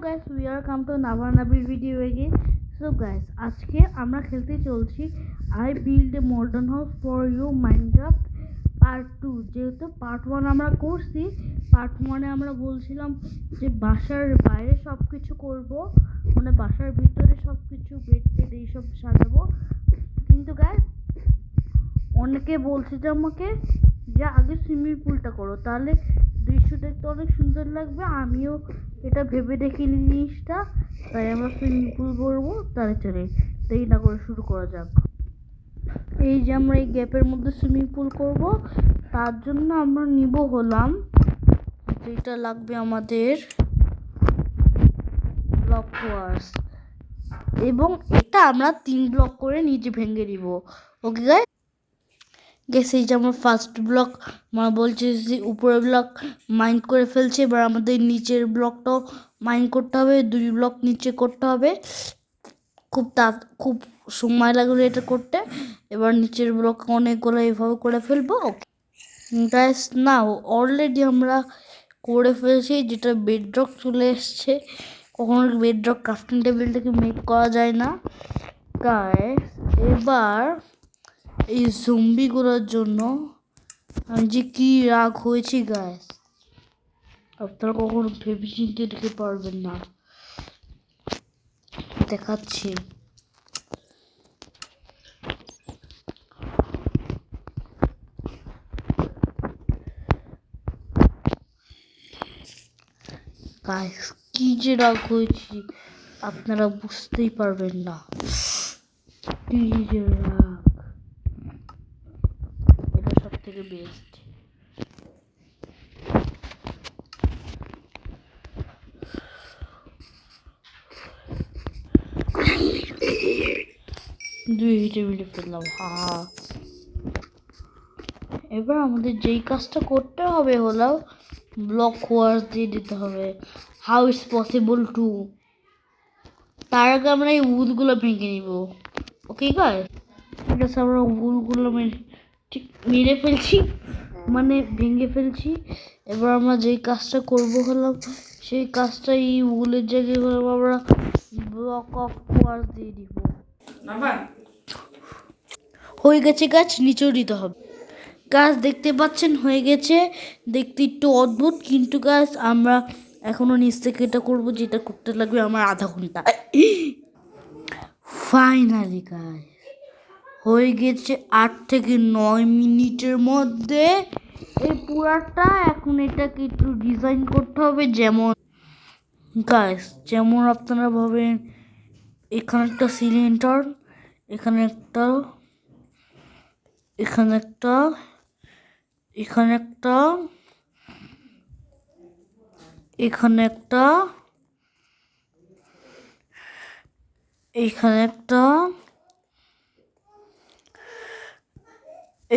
guys, we are come to Navanabir video again. So guys, আজকে আমরা খেলতে চলছি I build a modern house for you Minecraft part 2। যেহেতু part 1 আমরা করছি, part 1 এ আমরা বলছিলাম যে বাসার বাইরে সবকিছু করব, মানে বাসার ভিতরে সবকিছু বেড টেড এইসব সাজাবো। কিন্তু গাইস অনেকে বলছে যে আমাকে যে আগে সুইমিং পুলটা করো, তাহলে দৃশ্য দেখতে অনেক সুন্দর লাগবে। আমিও এটা ভেবে দেখিনি জিনিসটা, তাই আমরা সুইমিং পুল করবো। তাহলে চলে দেরি না করে শুরু করা যাক। এই যে আমরা এই গ্যাপের মধ্যে সুইমিং পুল করব, তার জন্য আমরা নিব হলাম যেটা লাগবে আমাদের ব্লক ওয়ার্স, এবং এটা আমরা 3 ব্লক করে নিচে ভেঙে দিব। ওকে গাইস, গেছে এই যে আমার ফার্স্ট ব্লক মা বলছে যে উপরের ব্লক মাইন্ড করে ফেলছে, এবার আমাদের নিচের ব্লকটাও মাইন্ড করতে হবে, 2 ব্লক নিচে করতে হবে। খুব সময় লাগবে এটা করতে। এবার নিচের ব্লক অনেকগুলো এভাবে করে ফেলবো। ওকে গাইস, নাও অলরেডি আমরা করে ফেলছি, যেটা বেডরক চলে এসছে। কখনো বেডরক ক্রাফটিং টেবিল থেকে মেক করা যায় না গাইস। এবার এই জম্বিগুলোর জন্য আমি যে কি রাগ হয়েছি গাইস, আপনারা কখনো ভেবে চিনতে দেখতে পারবেন না। দেখাচ্ছি গাইস, কি যে রাগ হয়েছি আপনারা বুঝতেই পারবেন না। কি যে রাগ, এটা সব থেকে বেস্ট। দুই হিটে মিটে ফেললাম, হা। এবার আমাদের যেই কাজটা করতে হবে হলো ব্লক ওয়ার্স দিয়ে দিতে হবে। হাউ ইজ পসিবল টু, তার আগে আমরা এই উলগুলো ভেঙে নিব। ওকে গাইস, ঠিক আছে, আমরা উলগুলো ঠিক মেরে ফেলছি, মানে ভেঙে ফেলছি। এবার আমরা যেই কাজটা করব হলাম সেই কাজটা এই উলের জায়গায় হলাম আমরা ব্লক অফ ওয়ার্স দিয়ে দিব। হয়ে গেছে, গাছ নিচেও দিতে হবে। গাছ দেখতে পাচ্ছেন হয়ে গেছে, দেখতে একটু অদ্ভুত, কিন্তু গাছ আমরা এখনো নিচ থেকে এটা করবো, যেটা করতে লাগবে আমার আধা ঘন্টা। ফাইনালি গাছ হয়ে গেছে 8 থেকে 9 মিনিটের মধ্যে এই পুরাটা। এখন এটাকে একটু ডিজাইন করতে হবে, যেমন গাছ যেমন আপনারা ভাবেন এখানে একটা সিলিন্ডার, এখানে একটা, এখানে একটা, এখানে একটা, এখানে একটা, এইখানে একটা,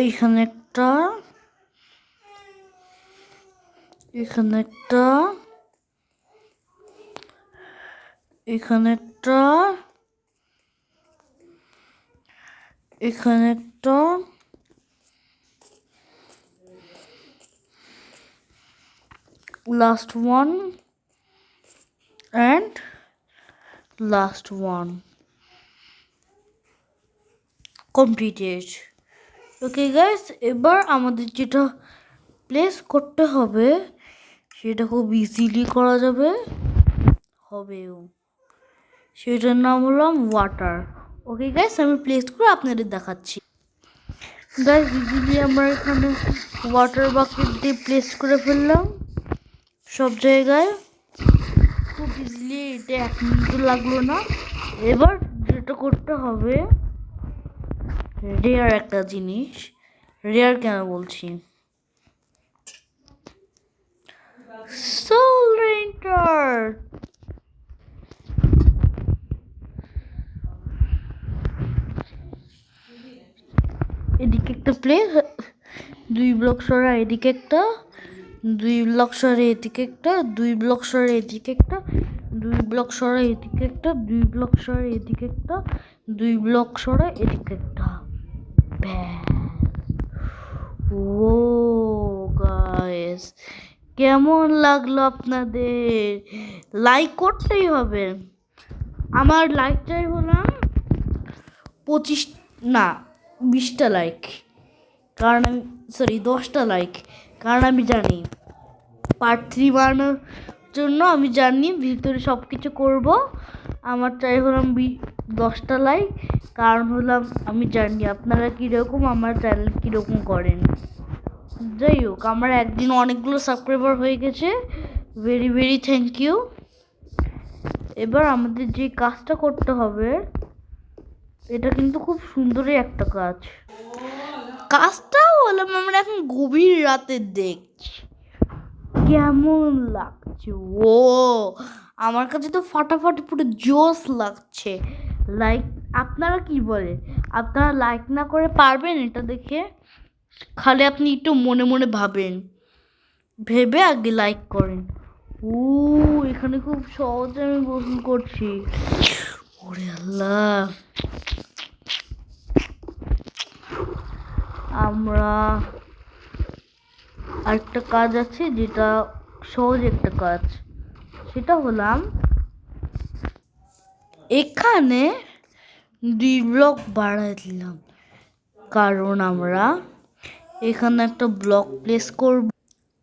এইখানে একটা, এখানে একটা, এখানে একটা, এখানে একটা, last one and last one completed. Okay guys, এবার আমাদের যেটা প্লেস করতে হবে সেটা খুব ইজিলি করা যাবে, হবেও। সেটার নাম হলাম ওয়াটার। ওকে গাইস, আমি প্লেস করে আপনাদের দেখাচ্ছি। গাইস ইজিলি আমরা এখানে ওয়াটার বাকেট দিয়ে প্লেস করে ফেললাম সব জায়গায়, খুব ইজিলি। এটা 1 মিনিটও লাগলো না। এবার যেটা করতে হবে রেয়ার একটা জিনিস, রেয়ার কেন বলছি, সোল রেন্টার। এদিকে একটা প্লেস, 2 ব্লক সরা এদিকে একটা, 2 ব্লক সরে এদিকে একটা, 2 ব্লক সরে এদিকে একটা, 2 ব্লক সরে এদিকে একটা, 2 ব্লক সরে এদিকে একটা, 2 ব্লক সরে এদিকে একটা। ও গাইস, কেমন লাগলো আপনাদের? লাইক করতেই হবে। আমার লাইক চাই হলাম 25 না 20টা লাইক, কারণ আমি 10টা লাইক, কারণ আমি জানি পার্ট 3 বানানোর জন্য আমি জানি ভিতরে সব কিছু করবো। আমার চাই হলাম 10টা লাইক, কারণ হলাম আমি জানি আপনারা কীরকম আমার চ্যানেল কীরকম করেন। যাই হোক, আমার একদিন অনেকগুলো সাবস্ক্রাইবার হয়ে গেছে, ভেরি ভেরি থ্যাংক ইউ। এবার আমাদের যে কাজটা করতে হবে, এটা কিন্তু খুব সুন্দরই একটা কাজ। কাজটাও হলাম আমরা এখন গভীর রাতে দেখছি কেমন লাগছে। ও আমার কাছে তো ফাটাফাটি পুরো জোশ লাগছে। লাইক আপনারা কি বলে? আপনারা লাইক না করে পারবেন এটা দেখে? খালি আপনি একটু মনে মনে ভাবেন, ভেবে আগে লাইক করেন। এখানে খুব সহজে আমি গোসল করছি। ওরে আল্লাহ, আমরা আরেকটা কাজ আছে যেটা সহজ একটা কাজ, সেটা হলাম এখানে 2 ব্লক বাড়াই দিলাম, কারণ আমরা এখানে একটা ব্লক প্লেস করব।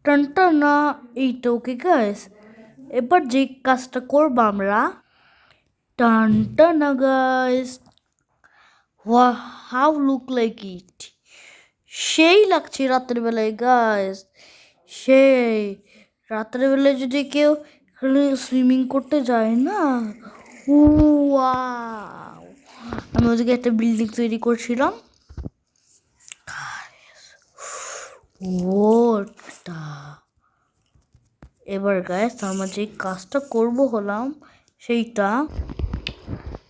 টানটা না এইটা। ওকে গাইস, এবার যে কাজটা করবো আমরা, টানটা না guys, how look like it, সেই লাগছে রাতের বেলায় গাইস। সেই রাতের বেলায় যদি কেউ এখানে সুইমিং করতে যায় না, ওয়াও! আমি ওদিকে একটা বিল্ডিং তৈরি করছিলাম। ওটা এবার গাইস আমরা যে কাজটা করব হলাম সেইটা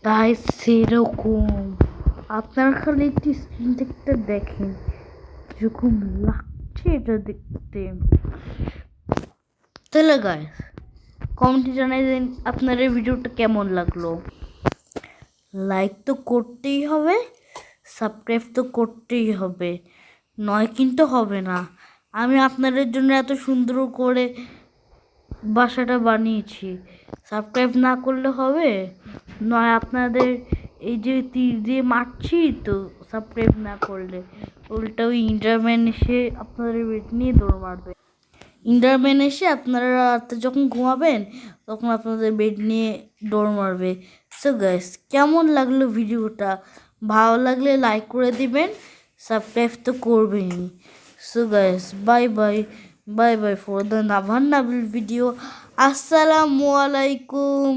তাই সেরকম। আপনারা খালি একটি স্ক্রিন থেকে দেখেন যেরকম লাগছে এটা দেখতে। তাহলে গাইস কমেন্টে জানাই দিন আপনার এই ভিডিওটা কেমন লাগলো। লাইক তো করতেই হবে, সাবস্ক্রাইব তো করতেই হবে, নয় কিন্তু হবে না। আমি আপনাদের জন্য এত সুন্দর করে বাসাটা বানিয়েছি, সাবস্ক্রাইব না করলে হবে? নয় আপনাদের এই যে তীর দিয়ে মারছি তো সাবস্ক্রাইব না করলে, উল্টা ওই ইন্টারম্যান এসে আপনাদের বেড নিয়ে দৌড় মারবে। ইন্টারম্যান এসে আপনারা রাতে যখন ঘুমাবেন তখন আপনাদের বেড নিয়ে দৌড় মারবে। সো গাইস কেমন লাগলো ভিডিওটা? ভালো লাগলে লাইক করে দিবেন, সাবস্ক্রাইব তো করবেনই। So guys bye bye, bye bye for the Navan Nabil video. আসসালামু আলাইকুম।